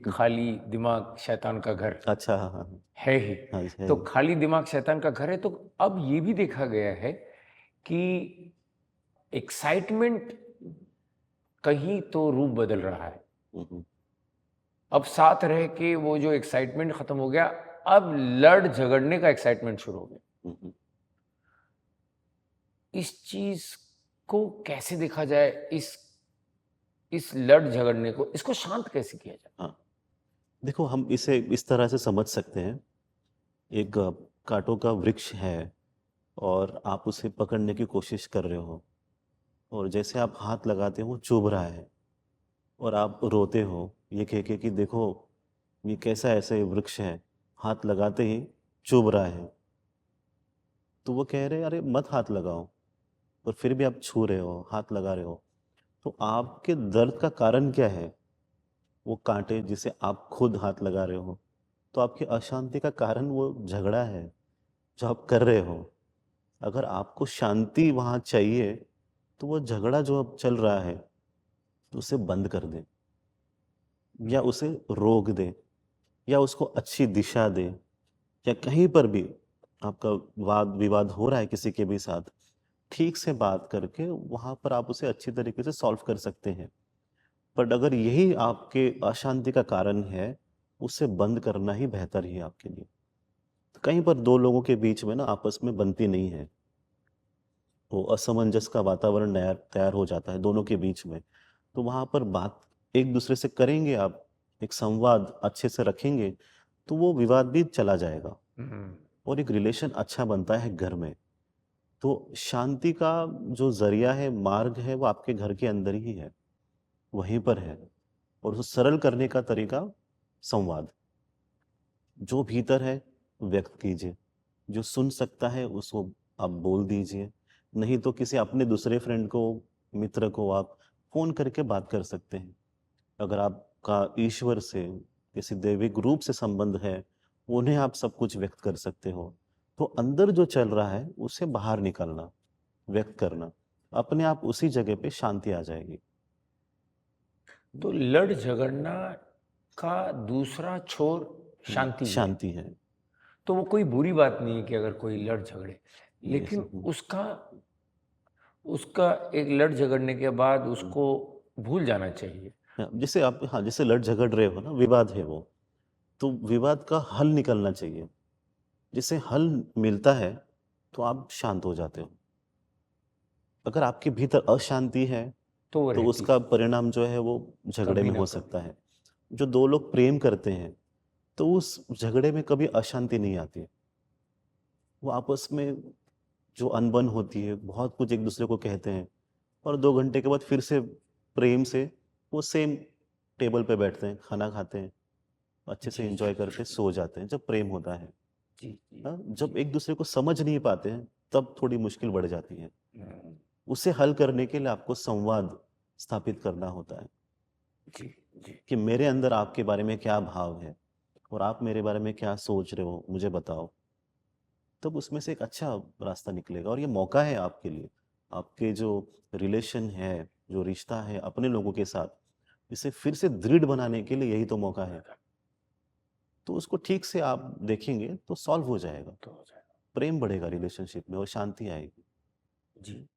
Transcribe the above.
खाली दिमाग शैतान का घर अच्छा, हाँ, हाँ, हाँ। है ही। हाँ जी, है तो ही। खाली दिमाग शैतान का घर है, तो अब ये भी देखा गया है कि एक्साइटमेंट कहीं तो रूप बदल रहा है। हुँ, हुँ। अब साथ रह के वो जो एक्साइटमेंट खत्म हो गया, अब लड़ झगड़ने का एक्साइटमेंट शुरू हो गया। हुँ, हुँ। इस चीज को कैसे देखा जाए? इस लड़ झगड़ने को, इसको शांत कैसे किया जाए? हाँ, देखो हम इसे इस तरह से समझ सकते हैं, एक काँटों का वृक्ष है और आप उसे पकड़ने की कोशिश कर रहे हो और जैसे आप हाथ लगाते हो वो चुभ रहा है और आप रोते हो ये कह के कि देखो ये कैसा ऐसे वृक्ष है, हाथ लगाते ही चुभ रहा है। तो वो कह रहे हैं अरे मत हाथ लगाओ, और फिर भी आप छू रहे हो, हाथ लगा रहे हो। तो आपके दर्द का कारण क्या है? वो काँटे जिसे आप खुद हाथ लगा रहे हो। तो आपकी अशांति का कारण वो झगड़ा है, जो आप कर रहे हो। अगर आपको शांति वहाँ चाहिए, तो वो झगड़ा जो अब चल रहा है, तो उसे बंद कर दें या उसे रोक दें या उसको अच्छी दिशा दें, या कहीं पर भी आपका वाद-विवाद हो रहा है किसी के भी साथ, ठीक से बात करके वहाँ पर आप उसे अच्छी तरीके से सॉल्व कर सकते हैं। बट अगर यही आपके अशांति का कारण है, उसे बंद करना ही बेहतर है आपके लिए। कहीं पर 2 लोगों के बीच में ना आपस में बनती नहीं है। वो असमंजस का वातावरण नया तैयार हो जाता है दोनों के बीच में। तो वहाँ पर बात एक-दूसरे से करेंगे आप, एक संवाद अच्छे से रखेंगे, तो वो विवाद भी चला जाएगा हम्म। और एक रिलेशन अच्छा बनता है घर में। तो शांति का जो ज़रिया है, मार्ग है, वो आपके घर के अंदर ही है, वहीं पर है, और उसे सरल करने का तरीका संवाद। जो भीतर है व्यक्त कीजिए, जो सुन सकता है उसको आप बोल दीजिए, नहीं तो किसी अपने दूसरे फ्रेंड को, मित्र को आप फ़ोन करके बात कर सकते हैं। अगर आपका ईश्वर से, किसी दैविक रूप से संबंध है, उन्हें आप सब कुछ व्यक्त कर सकते हो। तो अंदर जो चल रहा है उसे बाहर निकालना, व्यक्त करना, अपने आप उसी जगह पे शांति आ जाएगी। तो लड़ झगड़ना का दूसरा छोर शांति भी है। शांति है। तो वो कोई बुरी बात नहीं है कि अगर कोई लड़ झगड़े, यस। लेकिन उसका उसका एक लड़ झगड़ने के बाद उसको भूल जाना चाहिए। हाँ, जैसे आप, हाँ, जैसे लड़ झगड़ रहे हो ना, विवाद है वो, तो विवाद का हल निकलना चाहिए। जिससे हल मिलता है, तो आप शांत हो जाते हो। अगर आपके भीतर अशांति है, तो वो तो रहती उसका है, परिणाम जो है वो झगड़े कभी में ना हो कभी। सकता है। जो 2 लोग प्रेम करते हैं, तो उस झगड़े में कभी अशांति नहीं आती। वो आपस में जो अनबन होती है, बहुत कुछ एक-दूसरे को कहते हैं और 2 घंटे के बाद फिर से प्रेम से वो सेम टेबल पे बैठते हैं, खाना खाते हैं, अच्छे से जी जी एन्जॉय करके सो जाते हैं, जब प्रेम होता है। जी जी हाँ, जी। जब एक-दूसरे को समझ नहीं पाते हैं, तब थोड़ी मुश्किल बढ़ जाती है। हम्म, उसे हल करने के लिए आपको संवाद स्थापित करना होता है जी जी। कि मेरे अंदर आपके बारे में क्या भाव है और आप मेरे बारे में क्या सोच रहे हो, मुझे बताओ। तब उसमें से एक अच्छा रास्ता निकलेगा और ये मौका है आपके लिए। आपके जो रिलेशन है, जो रिश्ता है अपने लोगों के साथ, इसे फिर से दृढ़ बनाने के लिए यही तो मौका है। तो उसको ठीक से आप देखेंगे तो सॉल्व हो जाएगा। तो हो जाएगा। प्रेम बढ़ेगा रिलेशनशिप में और शांति आएगी। जी।